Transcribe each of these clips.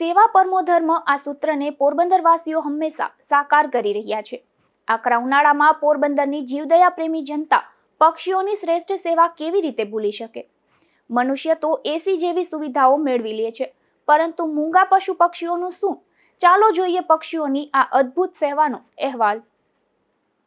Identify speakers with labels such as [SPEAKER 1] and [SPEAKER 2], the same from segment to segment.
[SPEAKER 1] સેવા પરમો ધર્મ આ સૂત્રને પોરબંદરવાસીઓ હંમેશા સાકાર કરી રહ્યા છે। આકરા ઉનાળામાં પોરબંદરની જીવદયા પ્રેમી જનતા પક્ષીઓની શ્રેષ્ઠ સેવા કેવી રીતે ભૂલી શકે। મનુષ્ય તો એસી જેવી સુવિધાઓ મેળવી લે છે, પરંતુ મૂંગા પશુ પક્ષીઓનું શું? ચાલો જોઈએ પક્ષીઓની આ અદ્ભુત સેવાનો અહેવાલ।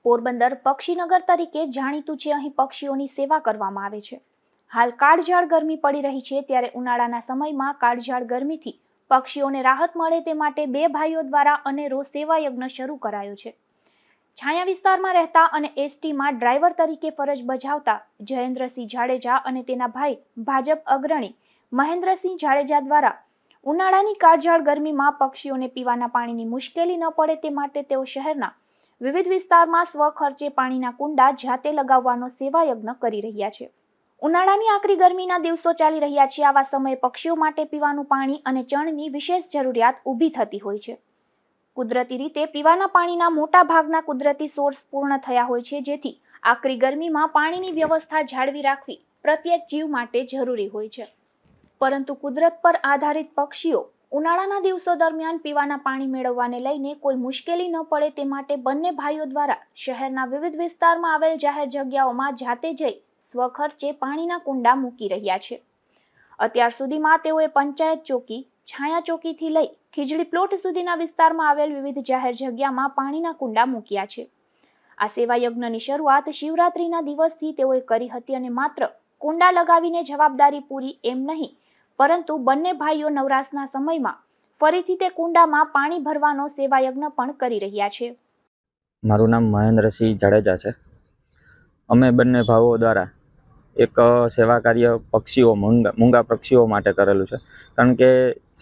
[SPEAKER 1] પોરબંદર પક્ષીનગર તરીકે જાણીતું છે। અહીં પક્ષીઓની સેવા કરવામાં આવે છે। હાલ કાળઝાળ ગરમી પડી રહી છે, ત્યારે ઉનાળાના સમયમાં કાળઝાળ ગરમીથી પક્ષીઓને રાહત મળે તે માટે બે ભાઈઓ દ્વારા અનેરો સેવા યજ્ઞ શરૂ કરાયો છે। છાયા વિસ્તારમાં રહેતા અને એસટીમાં ડ્રાઈવર તરીકે ફરજ બજાવતા જયેન્દ્રસિંહ જાડેજા અને તેના ભાઈ ભાજપ અગ્રણી મહેન્દ્રસિંહ જાડેજા દ્વારા ઉનાળાની કાળઝાળ ગરમીમાં પક્ષીઓને પીવાના પાણીની મુશ્કેલી ન પડે તે માટે તેઓ શહેરના વિવિધ વિસ્તારમાં સ્વખર્ચે પાણીના કુંડા જાતે લગાવવાનો સેવા યજ્ઞ કરી રહ્યા છે। ઉનાળાની આકરી ગરમીના દિવસો ચાલી રહ્યા છે। આવા સમયે પક્ષીઓ માટે પીવાનું પાણી અને ચણની વિશેષ જરૂરિયાત ઊભી થતી હોય છે। કુદરતી રીતે પીવાના પાણીના મોટા ભાગના કુદરતી સોર્સ પૂર્ણ થયા હોય છે, જેથી આકરી ગરમીમાં પાણીની વ્યવસ્થા જાળવી રાખવી પ્રત્યેક જીવ માટે જરૂરી હોય છે। પરંતુ કુદરત પર આધારિત પક્ષીઓ ઉનાળાના દિવસો દરમિયાન પીવાના પાણી મેળવવાને લઈને કોઈ મુશ્કેલી ન પડે તે માટે બંને ભાઈઓ દ્વારા શહેરના વિવિધ વિસ્તારમાં આવેલ જાહેર જગ્યાઓમાં જાતે જઈ સ્વખર્ચે પાણીના કુંડા મૂકી રહ્યા છે। અત્યાર સુધીમાં તેઓએ પંચાયત ચોકી, છાયા ચોકીથી લઈ ખીજડી પ્લોટ સુધીના વિસ્તારમાં આવેલ વિવિધ જાહેર જગ્યામાં પાણીના કુંડા મૂક્યા છે। આ સેવા યજ્ઞની શરૂઆત શિવરાત્રીના દિવસથી તેઓએ કરી હતી અને માત્ર કુંડા લગાવીને જવાબદારી પૂરી એમ નહીં, પરંતુ બંને ભાઈઓ નવરાશના સમયમાં ફરીથી તે કુંડામાં પાણી ભરવાનો સેવા યજ્ઞ પણ કરી રહ્યા છે।
[SPEAKER 2] મારું નામ મહેન્દ્રસિંહ જાડેજા છે। અમે બંને ભાઈઓ દ્વારા એક સેવા કાર્ય પક્ષીઓ મૂંગા પક્ષીઓ માટે કરેલું છે। કારણ કે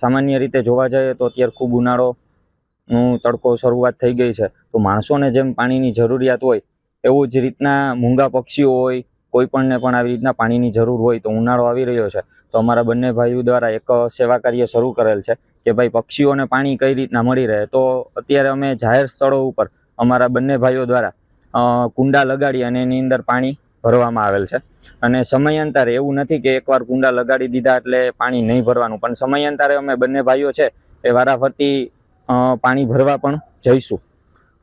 [SPEAKER 2] સામાન્ય રીતે જોવા જઈએ તો અત્યારે ખૂબ ઉનાળોનું તડકો શરૂઆત થઈ ગઈ છે, તો માણસોને જેમ પાણીની જરૂરિયાત હોય એવું જ રીતના મૂંગા પક્ષીઓ હોય, કોઈ પણને પણ આવી રીતના પાણીની જરૂર હોય। તો ઉનાળો આવી રહ્યો છે, તો અમારા બંને ભાઈઓ દ્વારા એક સેવા કાર્ય શરૂ કરેલ છે કે ભાઈ પક્ષીઓને પાણી કઈ રીતના મળી રહે। તો અત્યારે અમે જાહેર સ્થળો ઉપર અમારા બંને ભાઈઓ દ્વારા કુંડા લગાડી અને એની અંદર પાણી ભરવામાં આવેલ છે। અને સમયાંતરે એવું નથી કે એકવાર કુંડા લગાડી દીધા એટલે પાણી નહીં ભરવાનું, પણ સમયાંતરે અમે બંને ભાઈઓ છે એ વારાફરતી પાણી ભરવા પણ જઈશું।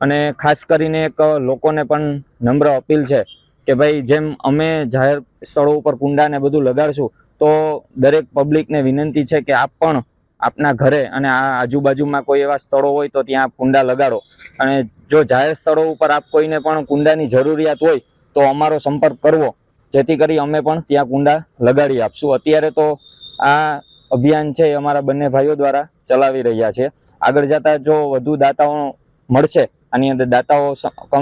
[SPEAKER 2] અને ખાસ કરીને એક લોકોને પણ નમ્ર અપીલ છે કે ભાઈ જેમ અમે જાહેર સ્થળો ઉપર કુંડાને બધું લગાડશું, તો દરેક પબ્લિકને વિનંતી છે કે આપ પણ આપના ઘરે અને આ આજુબાજુમાં કોઈ એવા સ્થળો હોય તો ત્યાં કુંડા લગાડો। અને જો જાહેર સ્થળો ઉપર આપ કોઈને પણ કુંડાની જરૂરિયાત હોય તો અમારો સંપર્ક કરવો, જેથી કરી અમે પણ ત્યાં કુંડા લગાડી આપશું। અત્યારે તો આ અભિયાન છે એ અમારા બંને ભાઈઓ દ્વારા ચલાવી રહ્યા છે। આગળ જતા જો વધુ દાતાઓ મળશે, આની અંદર દાતાઓ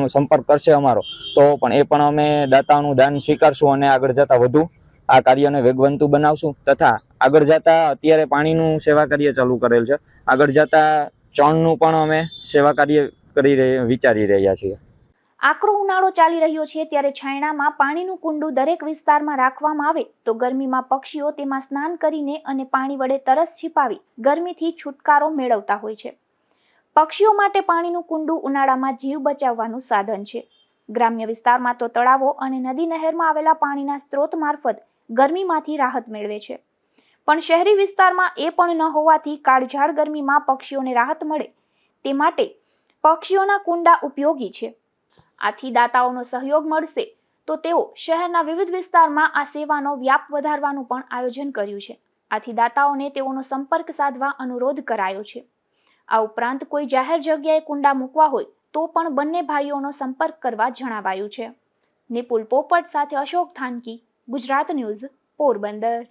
[SPEAKER 2] સંપર્ક કરશે અમારો, તો પણ એ પણ અમે દાતાઓનું દાન સ્વીકારશું અને આગળ જતા વધુ આ કાર્યને વેગવંતું બનાવશું। તથા આગળ જતા અત્યારે પાણીનું સેવા કાર્ય ચાલુ કરેલ છે, આગળ જતા ચણનું પણ અમે સેવા કાર્ય વિચારી રહ્યા છીએ।
[SPEAKER 1] આકરો ઉનાળો ચાલી રહ્યો છે, ત્યારે છાયણામાં પાણીનું કુંડું દરેક વિસ્તારમાં રાખવામાં આવે તો ગરમીમાં પક્ષીઓ તેમાં સ્નાન કરીને અને પાણી વડે તરસ छिपाવી ગરમીથી છુટકારો મેળવતા હોય છે। પક્ષીઓ માટે પાણીનું કુંડું ઉનાળામાં જીવ બચાવવાનું સાધન છે। ગ્રામ્ય વિસ્તારમાં તો તળાવો અને નદી નહેરમાં આવેલા પાણીના સ્ત્રોત મારફત ગરમીમાંથી રાહત મેળવે છે, પણ શહેરી વિસ્તારમાં એ પણ ન હોવાથી કાળઝાળ ગરમીમાં પક્ષીઓને રાહત મળે તે માટે પક્ષીઓના કુંડા ઉપયોગી છે। આથી દાતાઓનો સહયોગ મળશે તો તેઓ શહેરના વિવિધ વિસ્તારમાં આ સેવાનો વ્યાપ વધારવાનું પણ આયોજન કર્યું છે। આથી દાતાઓને તેઓનો સંપર્ક સાધવા અનુરોધ કરાયો છે। આ ઉપરાંત કોઈ જાહેર જગ્યાએ કુંડા મૂકવા હોય તો પણ બંને ભાઈઓનો સંપર્ક કરવા જણાવાયું છે। નિપુલ પોપટ સાથે અશોક થાનકી, ગુજરાત ન્યૂઝ, પોરબંદર।